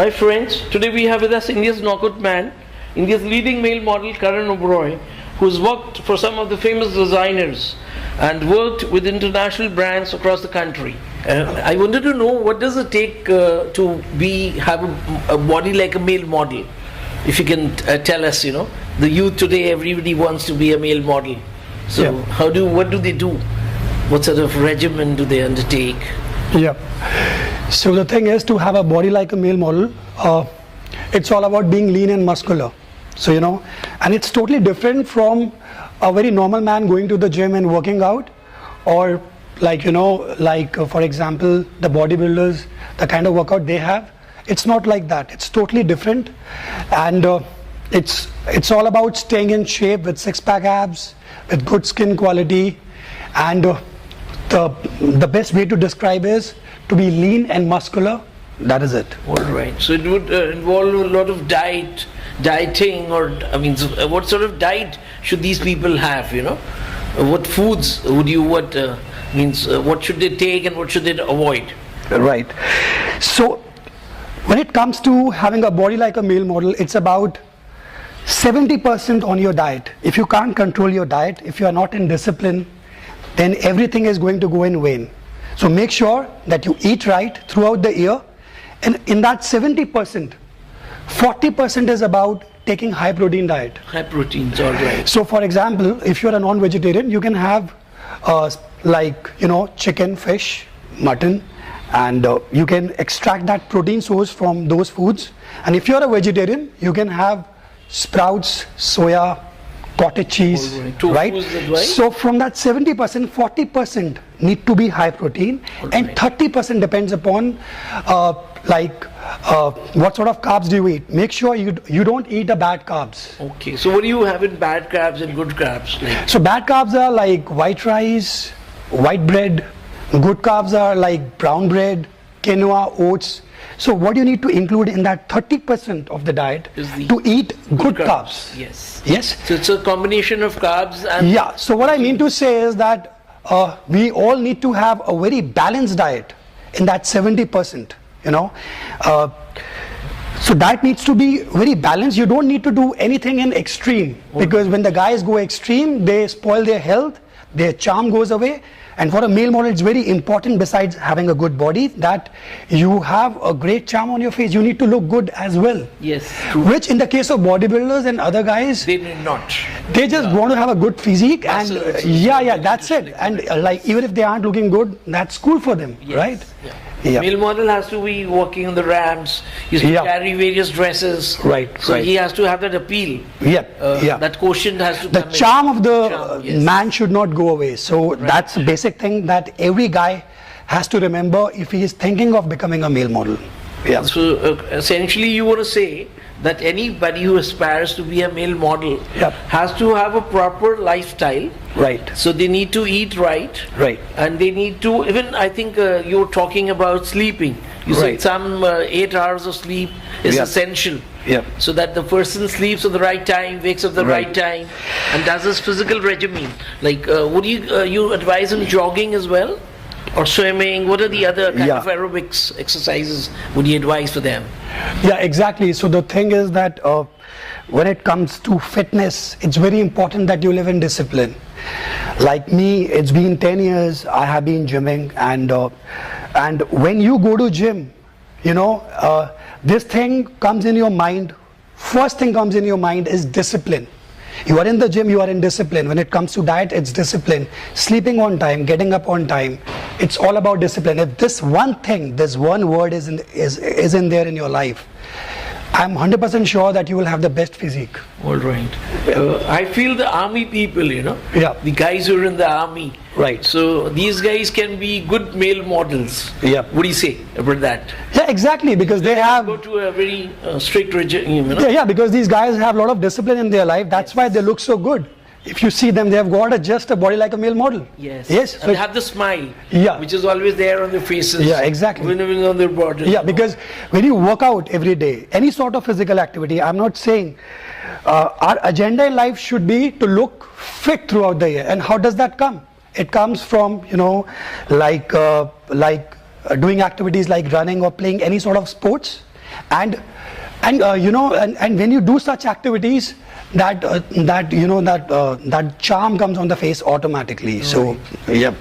Hi friends, today we have with us India's knockout man, India's leading male model Karan Oberoi, who's worked for some of the famous designers and worked with international brands across the country. I wanted to know, what does it take to have a body like a male model? If you can tell us, the youth today, everybody wants to be a male model. So what do they do? What sort of regimen do they undertake? Yeah. So the thing is, to have a body like a male model, it's all about being lean and muscular. So, and it's totally different from a very normal man going to the gym and working out, or for example, the bodybuilders, the kind of workout they have. It's not like that. It's totally different. And it's all about staying in shape with six-pack abs, with good skin quality. And the best way to describe is to be lean and muscular. That is it. All right. So it would involve a lot of dieting, or what sort of diet should these people have? What foods would you what should they take and what should they avoid? Right. So when it comes to having a body like a male model, it's about 70% on your diet. If you can't control your diet, if you are not in discipline, then everything is going to go in vain. So make sure that you eat right throughout the year, and in that 70%, 40% is about taking high protein diet. High proteins, all right. So for example, if you're a non-vegetarian, you can have chicken, fish, mutton, and you can extract that protein source from those foods. And if you're a vegetarian, you can have sprouts, soya, cottage cheese, right? So from that 70%, 40% need to be high protein, and 30% depends upon what sort of carbs do you eat. Make sure you don't eat the bad carbs. Okay, so what do you have in bad carbs and good carbs? So bad carbs are like white rice, white bread. Good carbs are like brown bread, quinoa, oats. So what you need to include in that 30% of the diet to eat good carbs. Yes. Yes. So it's a combination of carbs and... Yeah. So what I mean to say is that we all need to have a very balanced diet in that 70%, so diet needs to be very balanced. You don't need to do anything in extreme, because when the guys go extreme, they spoil their health, their charm goes away. And for a male model, it's very important, besides having a good body, that you have a great charm on your face. You need to look good as well. Yes, true. Which in the case of bodybuilders and other guys, they need not. They just want to have a good physique, and that's it. And even if they aren't looking good, that's cool for them, right? Yeah. Yeah. Male model has to be walking on the ramps. He has to carry various dresses. Right. So he has to have that appeal. That quotient has to come in. The charm of the man should not go away. So that's a basic thing that every guy has to remember if he is thinking of becoming a male model. Yeah. So essentially you want to say that anybody who aspires to be a male model has to have a proper lifestyle. Right. So they need to eat right. Right. And they need to, even I think you were talking about sleeping. You said some 8 hours of sleep is essential. Yeah. So that the person sleeps at the right time, wakes up at the right time, and does his physical regimen. Would you advise him jogging as well? Or swimming? What are the other kind of aerobics exercises would you advise for them? Yeah, exactly. So the thing is that when it comes to fitness, it's very important that you live in discipline. Like me, it's been 10 years I have been gymming, and when you go to gym, this thing comes in your mind. First thing comes in your mind is discipline. You are in the gym, you are in discipline. When it comes to diet, it's discipline. Sleeping on time, getting up on time. It's all about discipline. If this one thing, this one word is in there in your life, I'm 100% sure that you will have the best physique. All right. I feel the army people, the guys who are in the army. Right. So these guys can be good male models. Yeah. What do you say about that? Yeah, exactly, because they have go to a very strict regime. Yeah, because these guys have a lot of discipline in their life. That's why they look so good. If you see them, they have got just a body like a male model. Yes. Yes. So they have the smile. Yeah. Which is always there on their faces. Yeah, exactly. Even on their body. Yeah, because when you work out every day, any sort of physical activity, I'm not saying our agenda in life should be to look fit throughout the year. And how does that come? It comes from, doing activities like running or playing any sort of sports. And when you do such activities, that charm comes on the face automatically. So, yep.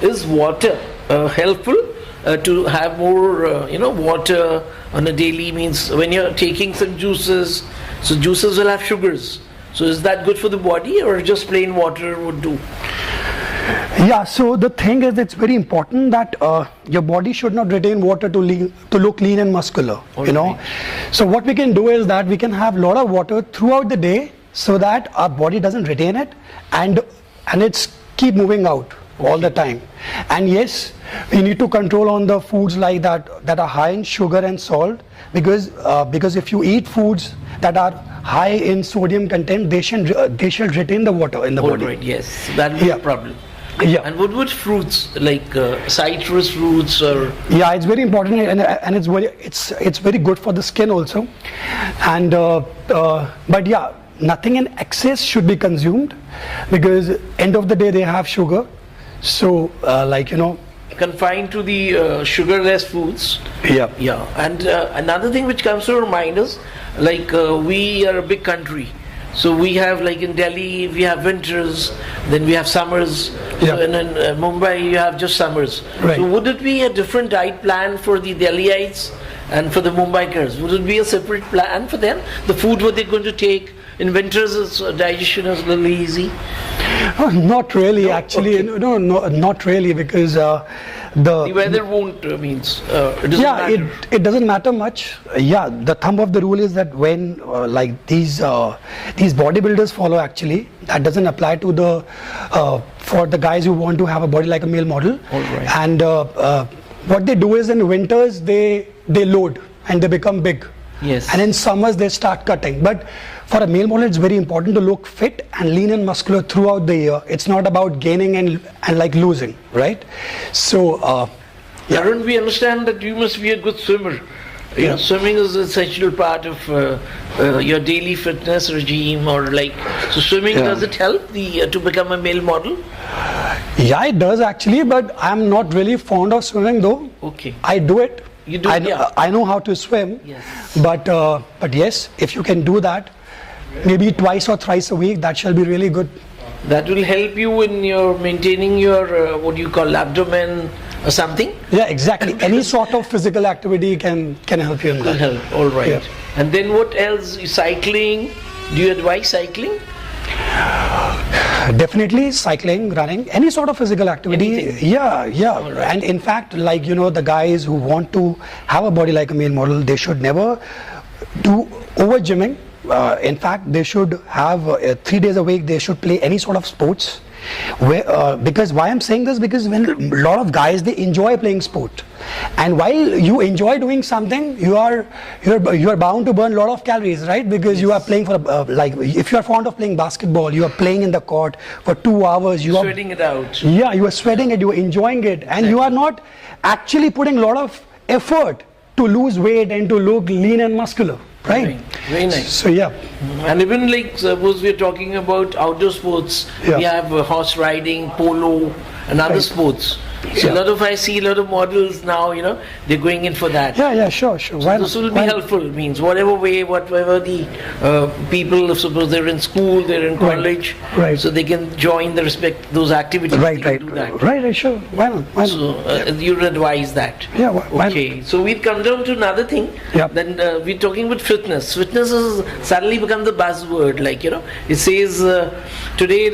Is water helpful to have more, water on a daily? Means when you're taking some juices, so juices will have sugars. So is that good for the body, or just plain water would do? Yeah, so the thing is, it's very important that your body should not retain water to look lean and muscular, Right. So what we can do is that we can have a lot of water throughout the day so that our body doesn't retain it and it's keep moving out all the time. And yes, we need to control on the foods like that are high in sugar and salt, because if you eat foods that are high in sodium content, they should retain the water in the body. Right, yes, that would be a problem. Yeah. And what would fruits like citrus fruits or? Yeah, it's very important, and it's very good for the skin also. And but yeah, nothing in excess should be consumed, because end of the day they have sugar. So Confined to the sugarless foods. Yeah. Yeah. And another thing which comes to our mind is we are a big country. So we have, like in Delhi, we have winters, then we have summers. Yeah. So in Mumbai, you have just summers. Right. So would it be a different diet plan for the Delhiites and for the Mumbaikars? Would it be a separate plan for them? The food what they're going to take in winters, digestion is a little easy. Oh, not really, No? actually. Okay. No, not really, because The weather won't it doesn't matter. it doesn't matter much. Yeah, the thumb of the rule is that when these bodybuilders follow, actually that doesn't apply to the for the guys who want to have a body like a male model. All right. And what they do is in winters they load and they become big. Yes. And in summers they start cutting. But for a male model, it's very important to look fit and lean and muscular throughout the year. It's not about gaining and like losing, right? So, Karan, we understand that you must be a good swimmer. Yeah. Swimming is an essential part of your daily fitness regime, or so swimming, Yeah. does it help to become a male model? yeah, it does actually, but I'm not really fond of swimming though. Okay. I do it. You do it, yeah. I know how to swim. Yes. But yes, if you can do that, maybe twice or thrice a week, that shall be really good. That will help you in your maintaining your what do you call abdomen or something? Yeah, exactly. Any sort of physical activity can help you in Will that. help. All right. Yeah. And then what else? Cycling. Do you advise cycling? Definitely cycling, running, any sort of physical activity. Anything. Yeah. All right. And in fact, the guys who want to have a body like a male model, they should never do over gymming. In fact, they should have 3 days a week, they should play any sort of sports. Because why I'm saying this, because when a lot of guys, they enjoy playing sport, and while you enjoy doing something, you are bound to burn a lot of calories, right? Because you are playing for if you are fond of playing basketball, you are playing in the court for 2 hours, you are Sweating it out. yeah, you are sweating it, you are enjoying it, and you are not actually putting a lot of effort to lose weight and to look lean and muscular, right? Very nice. So yeah. And even suppose we're talking about outdoor sports, Yeah. we have horse riding, polo, and other Right. sports. So Yeah. I see a lot of models now, they're going in for that. Yeah, sure. Why This not? will be helpful, means whatever the people, suppose they're in school, they're in Right. college, Right. so they can join those activities. They Right, can do that. right, sure. Why not? So you'd advise that. Yeah, why not? Okay, so we come down to another thing. Yeah. Then we're talking about fitness. Fitness has suddenly become the buzzword. It says today,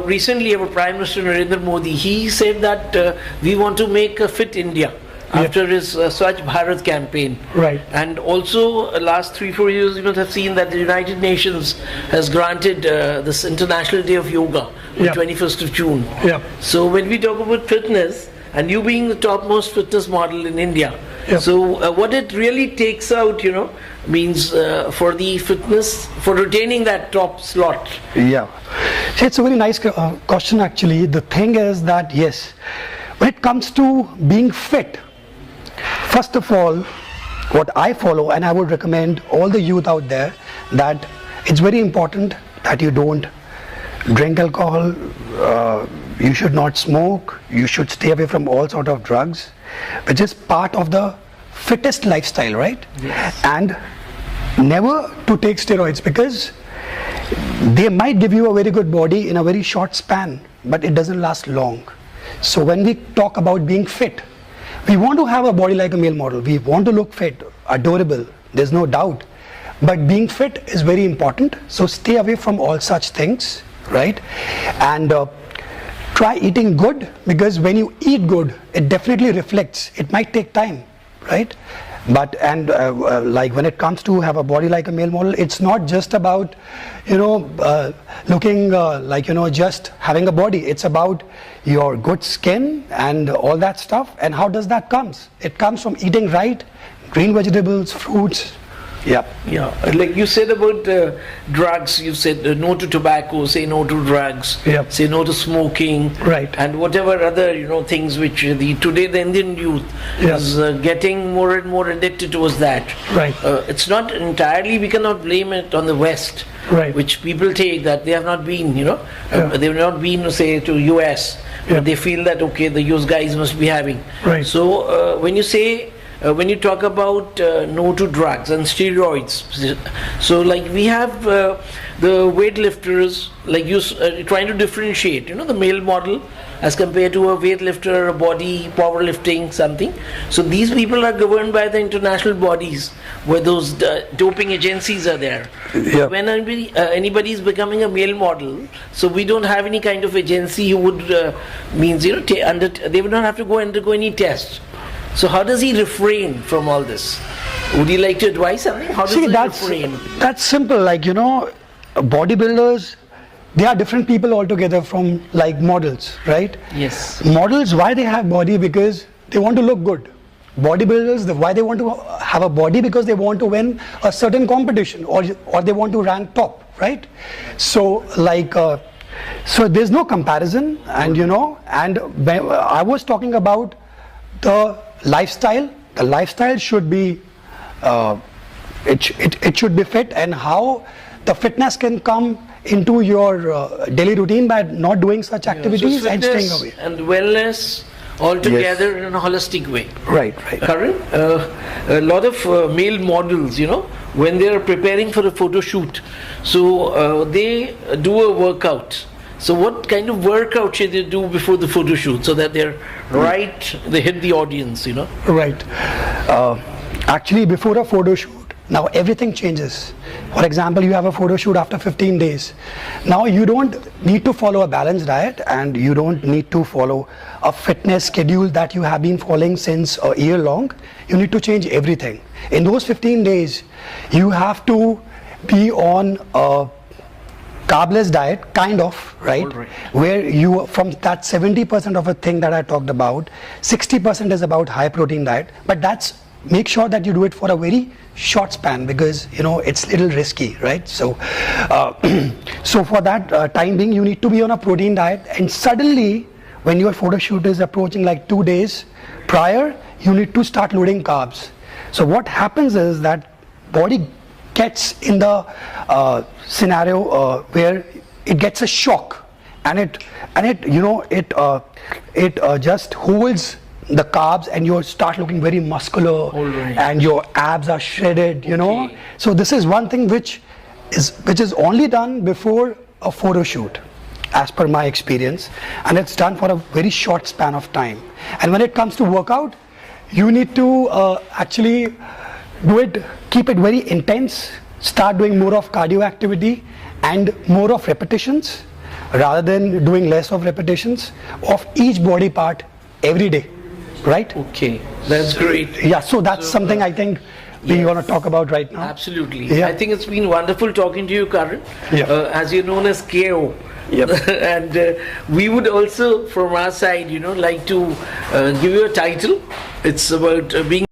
recently, our Prime Minister Narendra Modi, he said that we want to make a fit India after his Swachh Bharat campaign. Right. And also, last 3-4 years, you must have seen that the United Nations has granted this International Day of Yoga on Yeah. 21st of June. Yeah. So when we talk about fitness, and you being the topmost fitness model in India, Yeah. so what it really takes out, means for the fitness, for retaining that top slot. Yeah. See, it's a very nice question actually. The thing is that yes, when it comes to being fit, first of all, what I follow, and I would recommend all the youth out there, that it's very important that you don't drink alcohol, you should not smoke, you should stay away from all sort of drugs, which is part of the fittest lifestyle, right? Yes. And never to take steroids, because they might give you a very good body in a very short span, but it doesn't last long. So when we talk about being fit, we want to have a body like a male model. We want to look fit, adorable, there's no doubt. But being fit is very important. So stay away from all such things, right? And try eating good, because when you eat good, it definitely reflects. It might take time, right? But like when it comes to have a body like a male model, it's not just about looking like just having a body. It's about your good skin and all that stuff. And how does that comes? It comes from eating right, green vegetables, fruits. Yeah. Yeah, like you said about drugs, you said no to tobacco, say no to drugs, Yep. say no to smoking, Right. and whatever other things which today the Indian youth Yep. is getting more and more addicted towards that. Right. It's not entirely, we cannot blame it on the West, Right. which people take that they have not been, Yeah. they have not been, say, to US, Yeah. but they feel that okay, the US guys must be having. Right. So when you say. When you talk about no to drugs and steroids, so like we have the weightlifters, like you trying to differentiate, the male model as compared to a weightlifter, a body, powerlifting, something. So these people are governed by the international bodies where those doping agencies are there. Yeah. When anybody is becoming a male model, so we don't have any kind of agency who would means they would not have to go undergo any test. So how does he refrain from all this? Would you like to advise something? How does he refrain? That's simple. Like, bodybuilders, they are different people altogether from like models, right? Yes. Models, why they have body? Because they want to look good. Bodybuilders, why they want to have a body? Because they want to win a certain competition, or they want to rank top, right? So like, so there's no comparison, and and when I was talking about the lifestyle. The lifestyle should be it should be fit, and how the fitness can come into your daily routine by not doing such activities so and staying away. And wellness all together in a holistic way. Right. Karan, a lot of male models, when they are preparing for a photo shoot, so they do a workout. So what kind of workout should they do before the photo shoot so that they're right, they hit the audience, Right. Actually, before a photo shoot, now everything changes. For example, you have a photo shoot after 15 days. Now you don't need to follow a balanced diet, and you don't need to follow a fitness schedule that you have been following since a year long. You need to change everything. In those 15 days, you have to be on a carbless diet, kind of, right? Where you, from that 70% of a thing that I talked about, 60% is about high protein diet, but make sure that you do it for a very short span, because it's little risky, right? So so for that time being, you need to be on a protein diet, and suddenly when your photo shoot is approaching like 2 days prior, you need to start loading carbs. So what happens is that body gets in the scenario where it gets a shock, and it just holds the carbs, and you start looking very muscular, and your abs are shredded. So this is one thing which is only done before a photo shoot, as per my experience, and it's done for a very short span of time. And when it comes to workout, you need to actually keep it very intense, start doing more of cardio activity and more of repetitions, rather than doing less of repetitions of each body part every day, right? Okay, that's great. Yeah, so that's something I think we want to talk about right now. Absolutely. Yeah. I think it's been wonderful talking to you, Karan. Yeah. As you're known as KO. Yep. And we would also, from our side, like to give you a title. It's about being